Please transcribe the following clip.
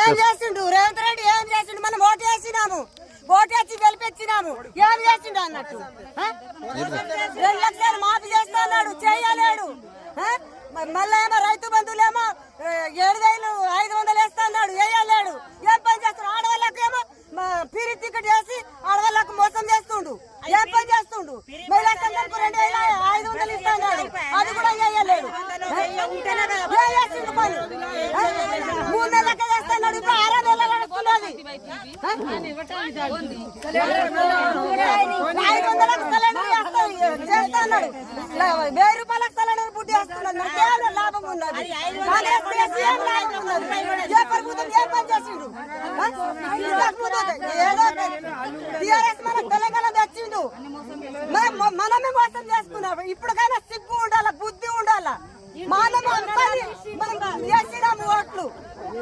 ఏం చేసిండు రేవంత్ రెడ్డి? ఏం చేసిండు? మనం ఓటు వేసినాము, ఓటు వేసి గెలిపించినాము. ఏం చేసిండు అన్నట్టు? 2 లక్షలు మాఫీ చేస్తా అన్నాడు, చేయలేడు. మళ్ళీ ఏమో రైతు బంధువులేమో 7,500 వేస్తా అన్నాడు, వేయలేడు. ఏం పని చేస్తున్నాడు? ఆడవాళ్ళకి ఏమో పీరి టికెట్ వేసి ఆడవాళ్ళకు మోసం చేస్తుండు. ఏం పని చేస్తుండు? మహిళా సంఘానికి 2,500 ఇస్తా అన్నాడు, అది కూడా వేయలేడు. ఏం చేసిండు పని? 3 నెలలకే చేస్తున్నాడు, ఇప్పుడు 6 నెలలు నడుస్తున్నది. 500లకు సిలిండర్ చేస్తా అన్నాడు, 1000 రూపాయలకు సిలిండర్ బుడ్డి వేస్తున్నాడు. లాభం ఉన్నది, ఏం లాభం ఉన్నది? ఏ ప్రభుత్వం ఏం పని చేసిండు? ఏదో టీఆర్ఎస్ మన తెలంగాణ తెచ్చిండు, మనమే మోసం చేసుకున్నాము. ఇప్పటికైనా